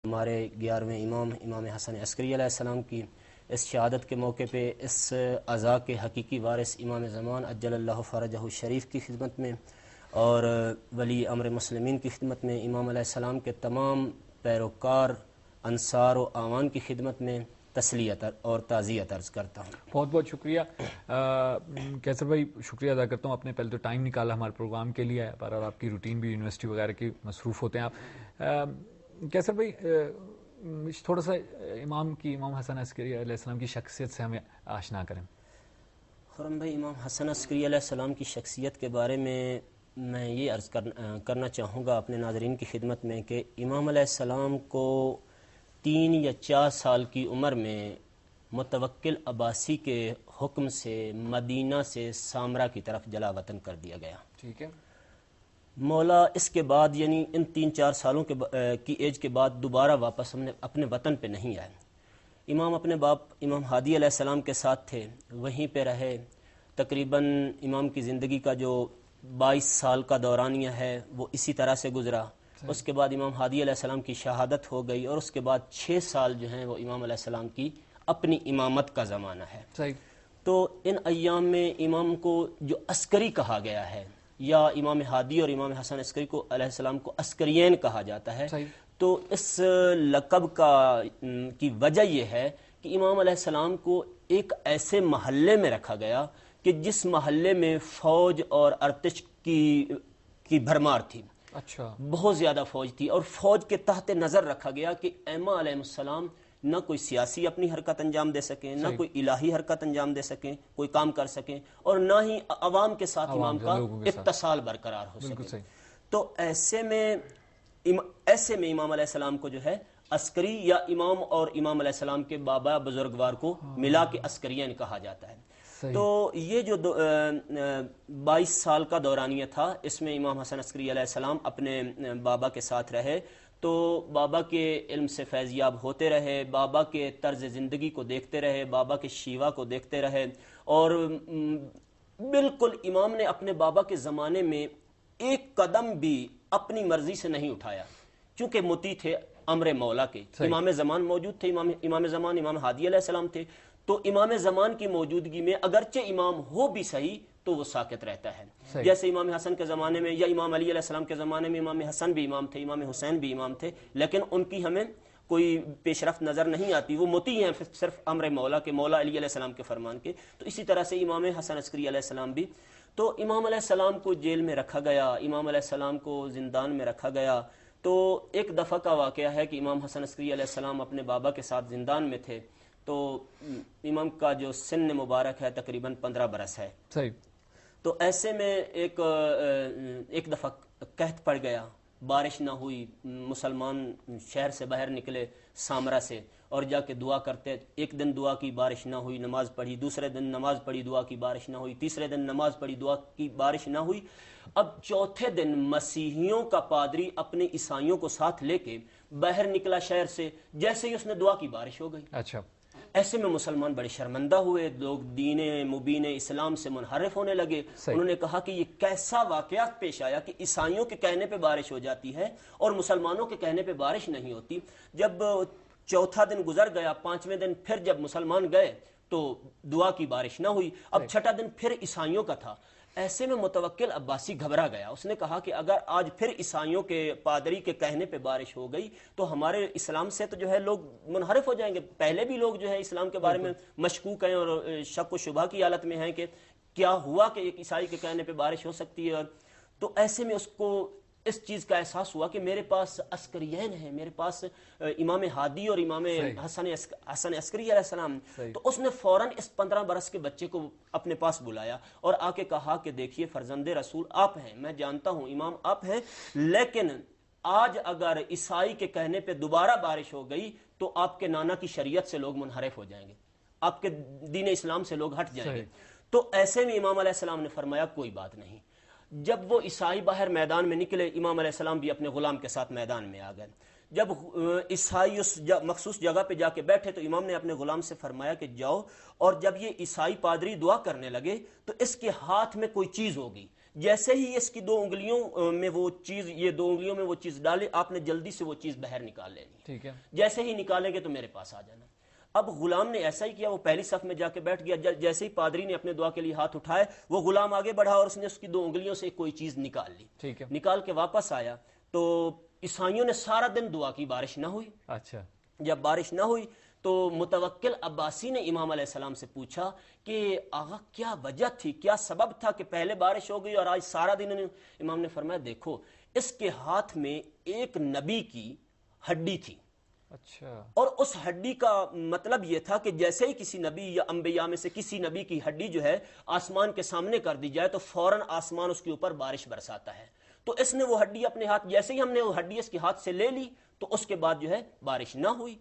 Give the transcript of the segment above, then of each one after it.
ہمارے 11ویں امام امام حسن عسکری علیہ السلام کی اس شہادت کے موقع پہ اس عزا کے حقیقی وارث امام زمان عجل اللہ فرجہ الشریف کی خدمت میں اور ولی امر مسلمین کی خدمت میں، امام علیہ السلام کے تمام پیروکار انصار و اعوان کی خدمت میں تسلیت اور تعزیت عرض کرتا ہوں۔ بہت بہت شکریہ کیسر بھائی، شکریہ ادا کرتا ہوں، آپ نے پہلے تو ٹائم نکالا ہمارے پروگرام کے لیے، پر آپ کی روٹین بھی یونیورسٹی وغیرہ کی مصروف ہوتے ہیں آپ۔ کیسر بھائی تھوڑا سا امام حسن عسکری علیہ السلام کی شخصیت سے ہمیں آشنا کریں۔ خرم بھائی، امام حسن عسکری علیہ السلام کی شخصیت کے بارے میں یہ عرض کرنا چاہوں گا اپنے ناظرین کی خدمت میں کہ امام علیہ السلام کو 3 یا 4 سال کی عمر میں متوکل عباسی کے حکم سے مدینہ سے سامرا کی طرف جلا وطن کر دیا گیا۔ ٹھیک ہے۔ مولا اس کے بعد یعنی ان 3-4 سالوں کی ایج کے بعد دوبارہ واپس اپنے وطن پہ نہیں آئے۔ امام اپنے باپ امام ہادی علیہ السلام کے ساتھ تھے، وہیں پہ رہے۔ تقریباً امام کی زندگی کا جو 22 سال کا دورانیہ ہے وہ اسی طرح سے گزرا۔ اس کے بعد امام ہادی علیہ السلام کی شہادت ہو گئی اور اس کے بعد 6 سال جو ہیں وہ امام علیہ السلام کی اپنی امامت کا زمانہ ہے۔ صحیح۔ تو ان ایام میں امام کو جو عسکری کہا گیا ہے، یا امام ہادی اور امام حسن عسکری کو علیہ السلام کو عسکرین کہا جاتا ہے، تو اس لقب کی وجہ یہ ہے کہ امام علیہ السلام کو ایک ایسے محلے میں رکھا گیا کہ جس محلے میں فوج اور ارتش کی بھرمار تھی۔ اچھا، بہت زیادہ فوج تھی، اور فوج کے تحت نظر رکھا گیا کہ ائمہ علیہ السلام نہ کوئی سیاسی اپنی حرکت انجام دے سکیں، نہ کوئی الہی حرکت انجام دے سکیں، کوئی کام کر سکیں، اور نہ ہی عوام کے ساتھ امام کا اتصال برقرار ہو سکے۔ تو ایسے میں امام علیہ السلام کو جو ہے عسکری یا امام اور امام علیہ السلام کے بابا بزرگوار کو ملا کے عسکرین کہا جاتا ہے۔ تو یہ جو 22 سال کا دورانیہ تھا، اس میں امام حسن عسکری علیہ السلام اپنے بابا کے ساتھ رہے، تو بابا کے علم سے فیضیاب ہوتے رہے، بابا کے طرز زندگی کو دیکھتے رہے، بابا کے شیوا کو دیکھتے رہے، اور بالکل امام نے اپنے بابا کے زمانے میں ایک قدم بھی اپنی مرضی سے نہیں اٹھایا، چونکہ مطیع تھے امر مولا کے۔ امام زمان موجود تھے، امام زمان امام ہادی علیہ السلام تھے، تو امام زمان کی موجودگی میں اگرچہ امام ہو بھی صحیح تو وہ ساکت رہتا ہے۔ جیسے امام حسن کے زمانے میں یا امام علی علیہ السلام کے زمانے میں امام حسن بھی امام تھے، امام حسین بھی امام تھے، لیکن ان کی ہمیں کوئی پیش رفت نظر نہیں آتی، وہ مطیع ہیں صرف امر مولا کے، مولا علی علیہ السلام کے فرمان کے۔ تو اسی طرح سے امام حسن عسکری علیہ السلام بھی، تو امام علیہ السلام کو جیل میں رکھا گیا، امام علیہ السلام کو زندان میں رکھا گیا۔ تو ایک دفعہ کا واقعہ ہے کہ امام حسن عسکری علیہ السلام اپنے بابا کے ساتھ زندان میں تھے، تو امام کا جو سن مبارک ہے تقریباً 15 برس ہے۔ صحیح۔ تو ایسے میں ایک دفعہ قحط پڑ گیا، بارش نہ ہوئی، مسلمان شہر سے باہر نکلے سامرا سے اور جا کے دعا کرتے، ایک دن دعا کی بارش نہ ہوئی، نماز پڑھی، دوسرے دن نماز پڑھی، دعا کی بارش نہ ہوئی، تیسرے دن نماز پڑھی، دعا کی بارش نہ ہوئی۔ اب چوتھے دن مسیحیوں کا پادری اپنے عیسائیوں کو ساتھ لے کے باہر نکلا شہر سے، جیسے ہی اس نے دعا کی بارش ہو گئی۔ اچھا۔ ایسے میں مسلمان بڑے شرمندہ ہوئے، لوگ دین مبین اسلام سے منحرف ہونے لگے۔ انہوں نے کہا کہ یہ کیسا واقعات پیش آیا کہ عیسائیوں کے کہنے پہ بارش ہو جاتی ہے اور مسلمانوں کے کہنے پہ بارش نہیں ہوتی۔ جب چوتھا دن گزر گیا، 5ویں دن پھر جب مسلمان گئے تو دعا کی بارش نہ ہوئی، اب چھٹا دن پھر عیسائیوں کا تھا۔ ایسے میں متوکل عباسی گھبرا گیا، اس نے کہا کہ اگر آج پھر عیسائیوں کے پادری کے کہنے پہ بارش ہو گئی تو ہمارے اسلام سے تو جو ہے لوگ منحرف ہو جائیں گے۔ پہلے بھی لوگ جو ہے اسلام کے بارے میں مشکوک ہیں اور شک و شبہ کی حالت میں ہیں کہ کیا ہوا کہ ایک عیسائی کے کہنے پہ بارش ہو سکتی ہے۔ تو ایسے میں اس کو اس چیز کا احساس ہوا کہ میرے پاس عسکرین ہیں، میرے پاس امام ہادی اور امام حسن عسکری علیہ السلام، تو اس نے فوراً اس 15 برس کے بچے کو اپنے پاس بلایا اور آ کے کہا کہ دیکھیے فرزند رسول آپ ہیں، میں جانتا ہوں امام آپ ہیں، لیکن آج اگر عیسائی کے کہنے پہ دوبارہ بارش ہو گئی تو آپ کے نانا کی شریعت سے لوگ منحرف ہو جائیں گے، آپ کے دین اسلام سے لوگ ہٹ جائیں گے۔ تو ایسے میں امام علیہ السلام نے فرمایا کوئی بات نہیں۔ جب وہ عیسائی باہر میدان میں نکلے، امام علیہ السلام بھی اپنے غلام کے ساتھ میدان میں آ گئے۔ جب عیسائی اس مخصوص جگہ پہ جا کے بیٹھے تو امام نے اپنے غلام سے فرمایا کہ جاؤ، اور جب یہ عیسائی پادری دعا کرنے لگے تو اس کے ہاتھ میں کوئی چیز ہوگی جیسے ہی اس کی 2 انگلیوں میں وہ چیز، یہ 2 انگلیوں میں وہ چیز ڈالے، آپ نے جلدی سے وہ چیز باہر نکال لینی، ٹھیک ہے، جیسے ہی نکالیں گے تو میرے پاس آ جانا۔ اب غلام نے ایسا ہی کیا، وہ پہلی صف میں جا کے بیٹھ گیا، جیسے ہی پادری نے اپنے دعا کے لیے ہاتھ اٹھائے، وہ غلام آگے بڑھا اور اس نے اس کی 2 انگلیوں سے کوئی چیز نکال لی، ٹھیک ہے، نکال کے واپس آیا تو عیسائیوں نے سارا دن دعا کی، بارش نہ ہوئی۔ اچھا، جب بارش نہ ہوئی تو متوکل عباسی نے امام علیہ السلام سے پوچھا کہ آغا کیا وجہ تھی، کیا سبب تھا کہ پہلے بارش ہو گئی اور آج سارا دن؟ امام نے فرمایا دیکھو اس کے ہاتھ میں ایک نبی کی ہڈی تھی، اچھا، اور اس ہڈی کا مطلب یہ تھا کہ جیسے ہی کسی نبی یا انبیاء میں سے کسی نبی کی ہڈی جو ہے آسمان کے سامنے کر دی جائے تو فوراً آسمان اس کے اوپر بارش برساتا ہے۔ تو اس نے وہ ہڈی اپنے ہاتھ، جیسے ہی ہم نے وہ ہڈی اس کے ہاتھ سے لے لی تو اس کے بعد جو ہے بارش نہ ہوئی۔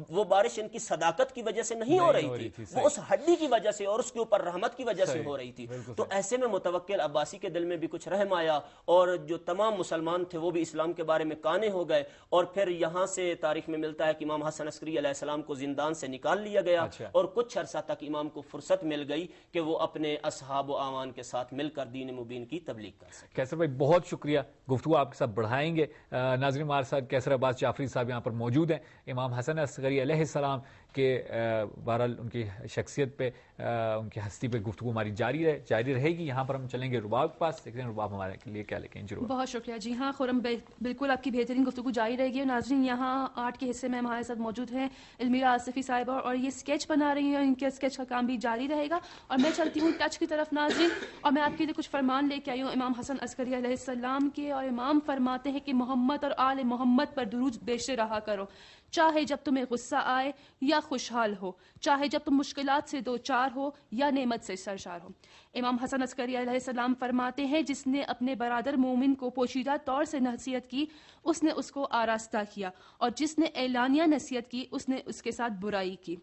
وہ بارش ان کی صداقت کی وجہ سے نہیں ہو رہی تھی، وہ اس ہڈی کی وجہ سے اور اس کے اوپر رحمت کی وجہ سے ہو رہی تھی۔ تو ایسے میں متوکل عباسی کے دل میں بھی کچھ رحم آیا، اور جو تمام مسلمان تھے وہ بھی اسلام کے بارے میں کانے ہو گئے، اور پھر یہاں سے تاریخ میں ملتا ہے کہ امام حسن عسکری علیہ السلام کو زندان سے نکال لیا گیا، اور کچھ عرصہ تک امام کو فرصت مل گئی کہ وہ اپنے اصحاب و اعوان کے ساتھ مل کر دین مبین کی تبلیغ کر سکے۔ کیسر بھائی بہت شکریہ، گفتگو آپ کے ساتھ بڑھائیں گے۔ ناظرین ہمارے ساتھ کیسر عباس جعفری صاحب یہاں پر موجود ہیں، امام حسن عسکری علیہ السلام کہ بہرحال ان کی شخصیت پہ، ان کی ہستی پہ گفتگو ہماری جاری رہے گی۔ یہاں پر ہم چلیں گے رباب کے پاس، دیکھتے ہیں رباب ہمارے لیے کیا لے کے آئیں۔ بہت شکریہ۔ جی ہاں خرم، بالکل آپ کی بہترین گفتگو جاری رہے گی۔ ناظرین یہاں آرٹ کے حصے میں ہمارے ساتھ موجود ہیں المیرا آصفی صاحبہ، اور یہ اسکیچ بنا رہی ہیں، ان کے اسکیچ کا کام بھی جاری رہے گا۔ اور میں چلتی ہوں ٹچ کی طرف ناظرین، اور میں آپ کے لیے کچھ فرمان لے کے آئی ہوں امام حسن عسکری علیہ السلام کے، اور امام فرماتے ہیں کہ محمد اور آل محمد پر درود بیچتے رہا کرو، چاہے جب تمہیں غصہ آئے یا خوشحال ہو، چاہے جب تم مشکلات سے 2 ہو یا نعمت سے سرشار ہو۔ امام حسن عسکری علیہ السلام فرماتے ہیں جس نے اپنے برادر مومن کو پوشیدہ طور سے نصیحت کی اس نے اس کو آراستہ کیا، اور جس نے اعلانیہ نصیحت کی اس نے اس کے ساتھ برائی کی۔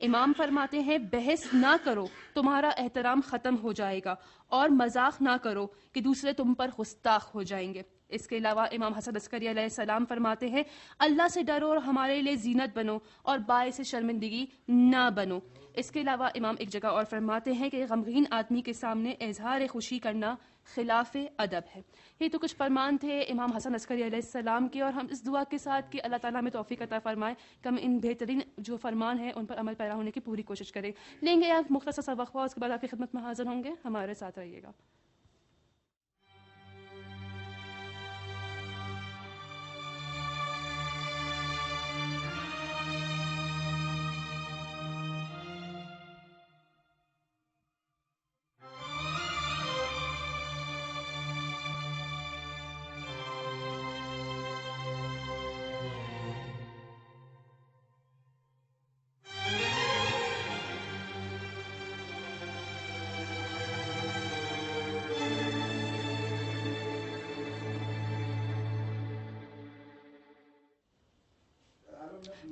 امام فرماتے ہیں بحث نہ کرو تمہارا احترام ختم ہو جائے گا، اور مذاق نہ کرو کہ دوسرے تم پر گستاخ ہو جائیں گے۔ اس کے علاوہ امام حسن عسکری علیہ السلام فرماتے ہیں اللہ سے ڈرو اور ہمارے لیے زینت بنو اور باعث شرمندگی نہ بنو۔ اس کے علاوہ امام ایک جگہ اور فرماتے ہیں کہ غمگین آدمی کے سامنے اظہار خوشی کرنا خلاف ادب ہے۔ یہ تو کچھ فرمان تھے امام حسن عسکری علیہ السلام کے، اور ہم اس دعا کے ساتھ کہ اللہ تعالیٰ ہمیں توفیق عطا فرمائے کہ ہم ان بہترین جو فرمان ہیں ان پر عمل پیرا ہونے کی پوری کوشش کریں۔ لیں گے آپ مختصر سا وقفہ، اس کے بعد آپ کی خدمت میں حاضر ہوں گے، ہمارے ساتھ رہیے گا۔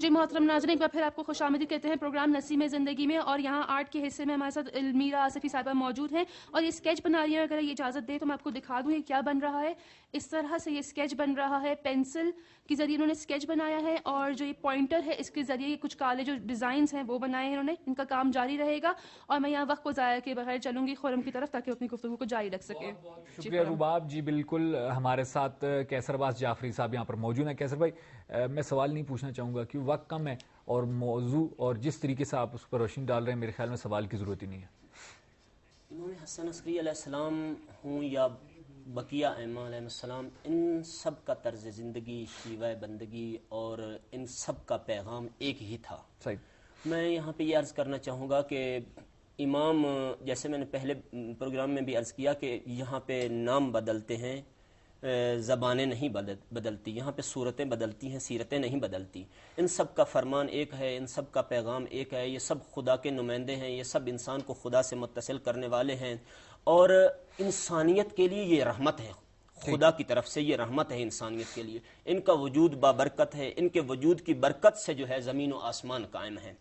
جی محترم ناظرین، ایک بار پھر آپ کو خوش آمدید کہتے ہیں پروگرام نسیم زندگی میں، اور یہاں آرٹ کے حصے میں ہمارے ساتھ المیرا آصفی صاحبہ موجود ہیں، اور یہ اسکیچ بنا رہی ہیں۔ اگر یہ اجازت دے تو میں آپ کو دکھا دوں یہ کیا بن رہا ہے۔ اس طرح سے یہ اسکیچ بن رہا ہے، پینسل کے ذریعے انہوں نے اسکیچ بنایا ہے، اور جو یہ پوائنٹر ہے اس کے ذریعے یہ کچھ کالے جو ڈیزائنز ہیں وہ بنائے ہیں انہوں نے۔ ان کا کام جاری رہے گا، اور میں یہاں وقت کو ضائع کے بغیر چلوں گی خرم کی طرف تاکہ اپنی گفتگو کو جاری رکھ سکے۔ شکریہ رباب جی، بالکل ہمارے ساتھ کیسر عباس جعفری صاحب یہاں پر موجود ہیں۔ کیسر بھائی میں سوال نہیں پوچھنا چاہوں گا کہ وقت کم ہے، اور موضوع اور جس طریقے سے آپ اس پر روشنی ڈال رہے ہیں میرے خیال میں سوال کی ضرورت ہی نہیں ہے۔ امام حسن عسکری علیہ السلام ہوں یا بقیہ ائمہ علیہ السلام، ان سب کا طرز زندگی، شیوہ بندگی اور ان سب کا پیغام ایک ہی تھا۔ صحیح۔ میں یہاں پہ یہ عرض کرنا چاہوں گا کہ امام، جیسے میں نے پہلے پروگرام میں بھی عرض کیا کہ یہاں پہ نام بدلتے ہیں، زبانیں نہیں بدلتی، یہاں پہ صورتیں بدلتی ہیں، سیرتیں نہیں بدلتی۔ ان سب کا فرمان ایک ہے، ان سب کا پیغام ایک ہے، یہ سب خدا کے نمائندے ہیں، یہ سب انسان کو خدا سے متصل کرنے والے ہیں، اور انسانیت کے لیے یہ رحمت ہے، خدا کی طرف سے یہ رحمت ہے انسانیت کے لیے۔ ان کا وجود بابرکت ہے، ان کے وجود کی برکت سے جو ہے زمین و آسمان قائم ہے۔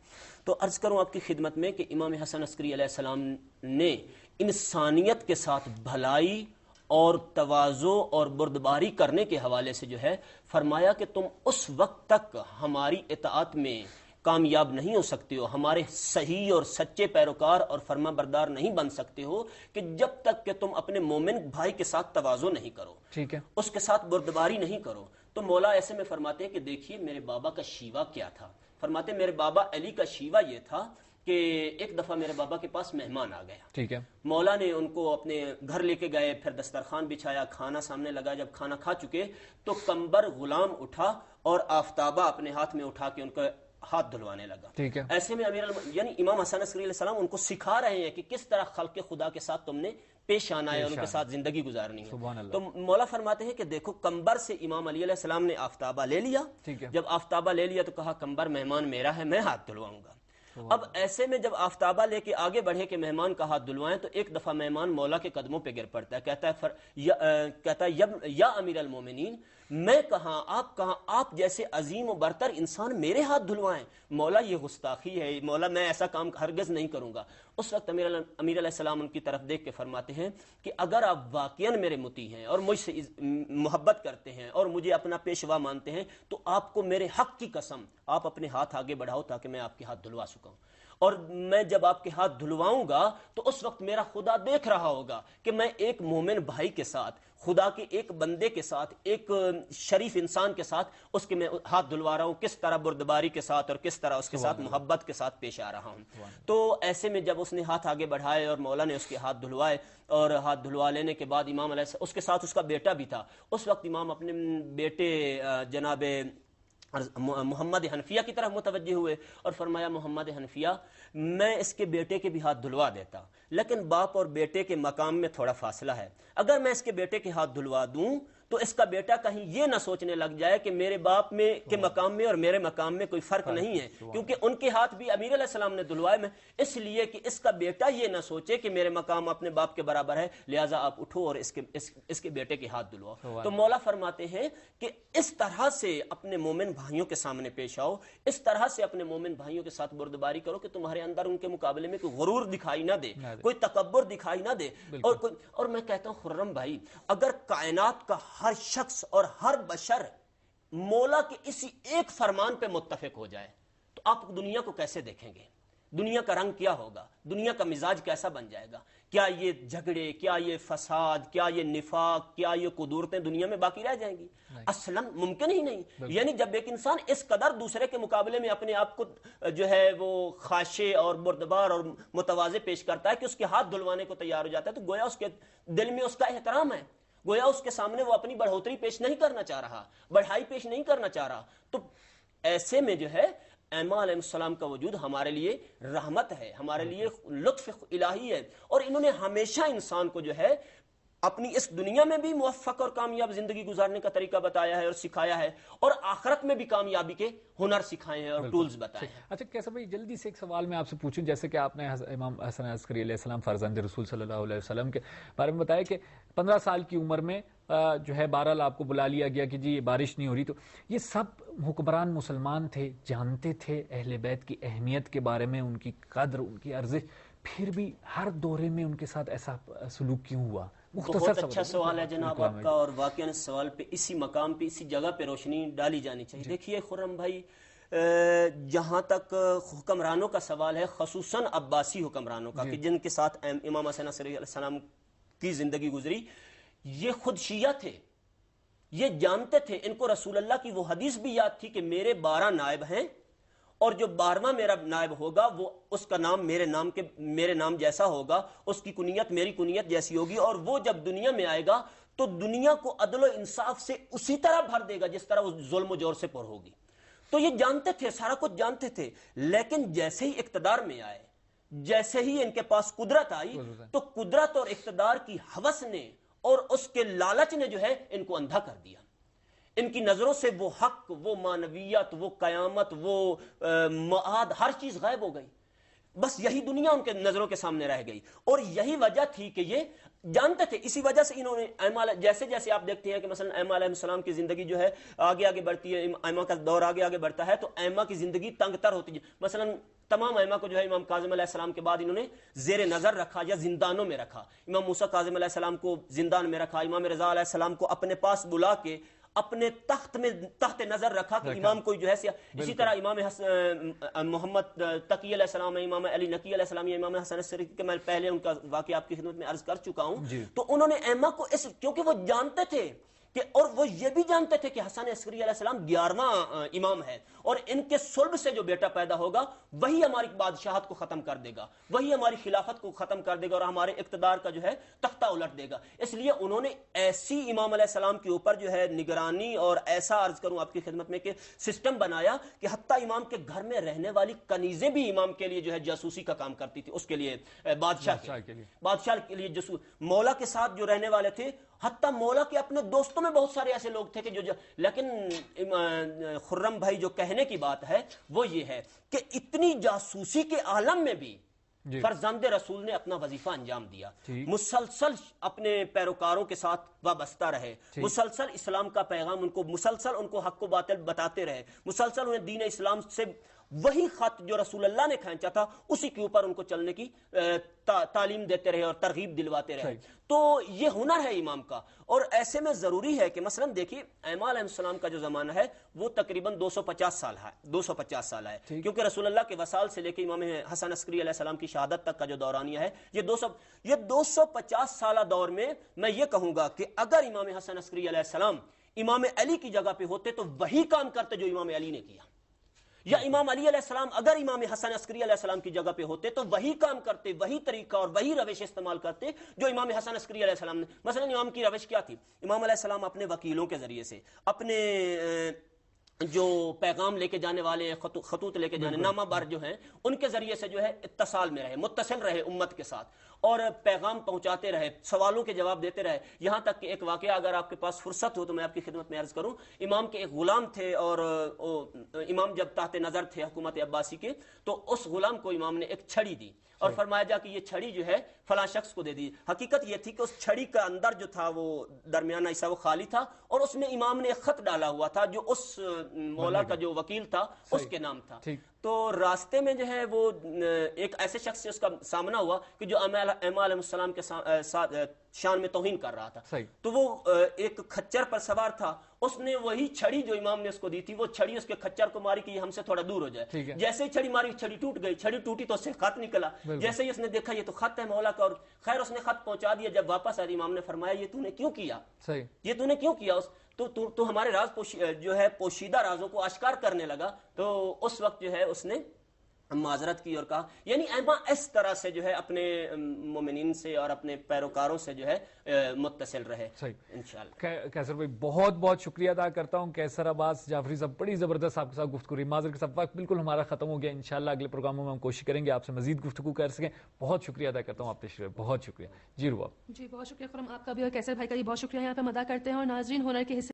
تو عرض کروں آپ کی خدمت میں کہ امام حسن عسکری علیہ السلام نے انسانیت کے ساتھ بھلائی اور تواضع اور بردباری کرنے کے حوالے سے جو ہے فرمایا کہ تم اس وقت تک ہماری اطاعت میں کامیاب نہیں ہو سکتے ہو، ہمارے صحیح اور سچے پیروکار اور فرما بردار نہیں بن سکتے ہو کہ جب تک کہ تم اپنے مومن بھائی کے ساتھ تواضع نہیں کرو، ٹھیک ہے، اس کے ساتھ بردباری نہیں کرو۔ تو مولا ایسے میں فرماتے ہیں کہ دیکھیے میرے بابا کا شیوا کیا تھا، فرماتے ہیں میرے بابا علی کا شیوا یہ تھا کہ ایک دفعہ میرے بابا کے پاس مہمان آ گیا، ٹھیک ہے، مولا نے ان کو اپنے گھر لے کے گئے، پھر دسترخوان بچھایا، کھانا سامنے لگا، جب کھانا کھا چکے تو کمبر غلام اٹھا اور آفتابہ اپنے ہاتھ میں اٹھا کے ان کا ہاتھ دھلوانے لگا۔ ٹھیک ہے، ایسے میں یعنی امام حسن عسکری علیہ السلام ان کو سکھا رہے ہیں کہ کس طرح خلق خدا کے ساتھ تم نے پیش آنا ہے اور ان کے ساتھ زندگی گزارنی ہے۔ سبحان اللہ۔ تو مولا فرماتے ہیں کہ دیکھو کمبر سے امام علی علیہ السلام نے آفتابہ لے لیا، ٹھیک ہے، جب آفتابہ لے لیا تو کہا کمبر مہمان میرا ہے، میں ہاتھ دھلواؤں گا۔ اب ایسے میں جب آفتابہ لے کے آگے بڑھے کہ مہمان کا ہاتھ دھلوائیں تو ایک دفعہ مہمان مولا کے قدموں پہ گر پڑتا ہے، کہتا ہے یا امیر المومنین، میں کہاں آپ کہاں، آپ جیسے عظیم و برتر انسان میرے ہاتھ دھلوائیں، مولا یہ گستاخی ہے، مولا میں ایسا کام ہرگز نہیں کروں گا۔ اس وقت امیر علیہ السلام ان کی طرف دیکھ کے فرماتے ہیں کہ اگر آپ واقعاً میرے مطیع ہیں اور مجھ سے محبت کرتے ہیں اور مجھے اپنا پیشوا مانتے ہیں تو آپ کو میرے حق کی قسم آپ اپنے ہاتھ آگے بڑھاؤ تاکہ میں آپ کے ہاتھ دھلوا سکوں، اور میں جب آپ کے ہاتھ دھلواؤں گا تو اس وقت میرا خدا دیکھ رہا ہوگا کہ میں ایک مومن بھائی کے ساتھ، خدا کے ایک بندے کے ساتھ، ایک شریف انسان کے ساتھ اس کے میں ہاتھ دھلوا رہا ہوں، کس طرح بردباری کے ساتھ اور کس طرح اس کے ساتھ محبت کے ساتھ پیش آ رہا ہوں۔ تو ایسے میں جب اس نے ہاتھ آگے بڑھائے اور مولا نے اس کے ہاتھ دھلوائے، اور ہاتھ دھلوا لینے کے بعد امام علیہ السلام، اس کے ساتھ اس کا بیٹا بھی تھا، اس وقت امام اپنے بیٹے جناب محمد حنفیہ کی طرف متوجہ ہوئے اور فرمایا محمد حنفیہ، میں اس کے بیٹے کے بھی ہاتھ دھلوا دیتا، لیکن باپ اور بیٹے کے مقام میں تھوڑا فاصلہ ہے، اگر میں اس کے بیٹے کے ہاتھ دھلوا دوں تو اس کا بیٹا کہیں یہ نہ سوچنے لگ جائے کہ میرے باپ میں کے مقام میں اور میرے مقام میں کوئی فرق نہیں ہے، کیونکہ ان کے ہاتھ بھی امیر علیہ السلام نے دھلوائے، میں اس لیے کہ اس کا بیٹا یہ نہ سوچے کہ میرے مقام اپنے باپ کے برابر ہے، لہٰذا آپ اٹھو اور اس کے بیٹے کے ہاتھ دھلواؤ۔ تو مولا فرماتے ہیں کہ اس طرح سے اپنے مومن بھائیوں کے سامنے پیش آؤ، اس طرح سے اپنے مومن بھائیوں کے ساتھ بردباری کرو کہ تمہارے اندر ان کے مقابلے میں کوئی غرور دکھائی نہ دے، کوئی تکبر دکھائی نہ دے، اور میں کہتا ہوں خرم بھائی، اگر کائنات کا ہر شخص اور ہر بشر مولا کے اسی ایک فرمان پہ متفق ہو جائے تو آپ دنیا کو کیسے دیکھیں گے؟ دنیا کا رنگ کیا ہوگا؟ دنیا کا مزاج کیسا بن جائے گا؟ کیا یہ جھگڑے، کیا یہ فساد، کیا یہ نفاق، کیا یہ قدورتیں دنیا میں باقی رہ جائیں گی؟ اصلاً ممکن ہی نہیں۔ یعنی جب ایک انسان اس قدر دوسرے کے مقابلے میں اپنے آپ کو جو ہے وہ خاشع اور بردبار اور متواضع پیش کرتا ہے کہ اس کے ہاتھ دھلوانے کو تیار ہو جاتا ہے، تو گویا اس کے دل میں اس کا احترام ہے، گویا اس کے سامنے وہ اپنی بڑھوتری پیش نہیں کرنا چاہ رہا، بڑھائی پیش نہیں کرنا چاہ رہا۔ تو ایسے میں جو ہے ائمہ علیہ السلام کا وجود ہمارے لیے رحمت ہے، ہمارے لیے لطف الہی ہے، اور انہوں نے ہمیشہ انسان کو جو ہے اپنی اس دنیا میں بھی موفق اور کامیاب زندگی گزارنے کا طریقہ بتایا ہے اور سکھایا ہے، اور آخرت میں بھی کامیابی کے ہنر سکھائے ہیں اور ٹولز بتائے ہیں۔ اچھا کیسا بھائی، جلدی سے ایک سوال میں آپ سے پوچھوں، جیسے کہ آپ نے امام حسن عسکری علیہ السلام فرزند رسول صلی اللہ علیہ وسلم کے بارے میں بتایا کہ 15 سال کی عمر میں جو ہے بہرحال آپ کو بلا لیا گیا کہ جی یہ بارش نہیں ہو رہی، تو یہ سب حکمران مسلمان تھے، جانتے تھے اہل بیت کی اہمیت کے بارے میں، ان کی قدر، ان کی ارزش، پھر بھی ہر دورے میں ان کے ساتھ ایسا سلوک کیوں ہوا؟ بہت اچھا سوال ہے جناب آپ کا، اور واقعاً اس سوال پہ اسی مقام پہ اسی جگہ پہ روشنی ڈالی جانی چاہیے۔ دیکھیے خرم بھائی، جہاں تک حکمرانوں کا سوال ہے، خصوصاً عباسی حکمرانوں کا کہ جن کے ساتھ امام حسن علیہ السلام کی زندگی گزری، یہ خود شیعہ تھے، یہ جانتے تھے، ان کو رسول اللہ کی وہ حدیث بھی یاد تھی کہ میرے 12 نائب ہیں، اور جو 12واں میرا نائب ہوگا وہ اس کا نام میرے نام جیسا ہوگا، اس کی کنیت میری کنیت جیسی ہوگی، اور وہ جب دنیا میں آئے گا تو دنیا کو عدل و انصاف سے اسی طرح بھر دے گا جس طرح وہ ظلم و جور سے پر ہوگی۔ تو یہ جانتے تھے، سارا کچھ جانتے تھے، لیکن جیسے ہی اقتدار میں آئے، جیسے ہی ان کے پاس قدرت آئی، تو قدرت اور اقتدار کی ہوس نے اور اس کے لالچ نے جو ہے ان کو اندھا کر دیا۔ ان کی نظروں سے وہ حق، وہ معنویت، وہ قیامت، وہ معاد، ہر چیز غائب ہو گئی، بس یہی دنیا ان کے نظروں کے سامنے رہ گئی۔ اور یہی وجہ تھی کہ یہ جانتے تھے، اسی وجہ سے انہوں نے جیسے جیسے آپ دیکھتے ہیں کہ مثلا ائمہ علیہ السلام کی زندگی جو ہے آگے آگے بڑھتی ہے، ائمہ کا دور آگے آگے بڑھتا ہے، تو ائمہ کی زندگی تنگ تر ہوتی ہے۔ مثلا تمام ائمہ کو جو ہے امام کاظم علیہ السلام کے بعد انہوں نے زیر نظر رکھا یا زندانوں میں رکھا۔ امام موسیٰ کاظم علیہ السلام کو زندان میں رکھا، امام رضا علیہ السلام کو اپنے پاس بلا کے اپنے تحت نظر رکھا کہ امام کوئی جو ہے اسی طرح امام محمد تقی علیہ السلام، امام علی نقی علیہ السلام، امام حسن الصدیق کے میں پہلے ان کا واقعہ آپ کی خدمت میں عرض کر چکا ہوں. تو انہوں نے ائمہ کو کیونکہ وہ جانتے تھے کہ، اور وہ یہ بھی جانتے تھے کہ حسن عسکری علیہ السلام 11واں امام ہے، اور ان کے صلب سے جو بیٹا پیدا ہوگا وہی ہماری بادشاہت کو ختم کر دے گا، وہی ہماری خلافت کو ختم کر دے گا اور ہمارے اقتدار کا جو ہے تختہ الٹ دے گا. اس لیے انہوں نے ایسی امام علیہ السلام کے اوپر جو ہے نگرانی اور ایسا عرض کروں آپ کی خدمت میں کہ سسٹم بنایا کہ حتیٰ امام کے گھر میں رہنے والی کنیزیں بھی امام کے لیے جو ہے جاسوسی کا کام کرتی تھی، اس کے لیے بادشاہ کے لیے جاسوس. مولا کے ساتھ جو رہنے والے تھے، حتیٰ مولا کے اپنے دوستوں میں بہت سارے ایسے لوگ تھے کہ لیکن خرم بھائی جو کہنے کی بات ہے وہ یہ ہے کہ اتنی جاسوسی کے عالم میں بھی فرزند رسول نے اپنا وظیفہ انجام دیا، مسلسل اپنے پیروکاروں کے ساتھ وابستہ رہے، مسلسل اسلام کا پیغام مسلسل ان کو حق و باطل بتاتے رہے، مسلسل انہیں دین اسلام سے وہی خط جو رسول اللہ نے کھینچا تھا اسی کے اوپر ان کو چلنے کی تعلیم دیتے رہے اور ترغیب دلواتے رہے. تو یہ ہنر ہے امام کا. اور ایسے میں ضروری ہے کہ مثلا دیکھیے ائمہ علیہ السلام کا جو زمانہ ہے وہ تقریباً 250 سال ہے کیونکہ رسول اللہ کے وصال سے لے کے امام حسن عسکری علیہ السلام کی شہادت تک کا جو دورانیہ ہے یہ 250 سالہ دور میں میں یہ کہوں گا کہ اگر امام حسن عسکری علیہ السلام امام علی کی جگہ پہ ہوتے تو وہی کام کرتے جو امام علی نے کیا، یا امام علی علیہ السلام اگر امام حسن عسکری علیہ السلام کی جگہ پہ ہوتے تو وہی کام کرتے، وہی طریقہ اور وہی روش استعمال کرتے جو امام حسن عسکری علیہ السلام نے. مثلا امام کی روش کیا تھی؟ امام علیہ السلام اپنے وکیلوں کے ذریعے سے، اپنے جو پیغام لے کے جانے والے خطوط لے کے جانے نامہ بر جو ہیں ان کے ذریعے سے جو ہے اتصال میں رہے، متصل رہے امت کے ساتھ اور پیغام پہنچاتے رہے، سوالوں کے جواب دیتے رہے. یہاں تک کہ ایک واقعہ اگر آپ کے پاس فرصت ہو تو میں آپ کی خدمت میں عرض کروں، امام کے ایک غلام تھے اور امام جب تحت نظر تھے حکومت عباسی کے تو اس غلام کو امام نے ایک چھڑی دی اور فرمایا جا کہ یہ چھڑی جو ہے فلاں شخص کو دے دی. حقیقت یہ تھی کہ اس چھڑی کا اندر جو تھا وہ درمیانہ حصہ وہ خالی تھا اور اس میں امام نے ایک خط ڈالا ہوا تھا جو اس مولا کا جو وکیل تھا اس کے نام تھا. تو راستے میں جو ہے وہ ایک ایسے شخص سے اس کا سامنا ہوا کہ جو ائمہ علیہ السلام کے ساتھ شان میں توہین کر رہا تھا. تو وہ ایک کھچر پر سوار تھا، اس نے وہی چھڑی جو امام نے اس کو دی تھی وہ چھڑی اس کے کھچر کو ماری کہ یہ ہم سے تھوڑا دور ہو جائے. جیسے ہی چھڑی ماری چھڑی ٹوٹ گئی، چھڑی ٹوٹی تو اس سے خط نکلا. جیسے ہی اس نے دیکھا یہ تو خط ہے مولا کا، اور خیر اس نے خط پہنچا دیا. جب واپس آئی امام نے فرمایا یہ تو نے کیوں کیا، یہ تو نے کیوں کیا؟ تو ہمارے راز جو ہے پوشیدہ رازوں کو آشکار کرنے لگا. تو اس وقت جو ہے اس نے معذرت کی اور کہا. یعنی ائمہ اس طرح سے جو ہے اپنے مومنین سے اور اپنے پیروکاروں سے جو ہے متصل رہے. انشاءاللہ. کیسر بھائی بہت بہت شکریہ ادا کرتا ہوں. کیسر عباس جعفری صاحب بڑی زبردست آپ کے ساتھ گفتگو رہی. معذرت کے ساتھ وقت بالکل ہمارا ختم ہو گیا. انشاءاللہ اگلے پروگراموں میں ہم کوشش کریں گے آپ سے مزید گفتگو کر سکیں. بہت شکریہ ادا کرتا ہوں آپ تشریف. بہت شکریہ. جی روا. جی بہت شکریہ خرم آپ کا بھی اور کیسر بھائی کا بھی بہت شکریہ یہاں پہ ادا کرتے ہیں. اور ناظرین ہنر کے حصے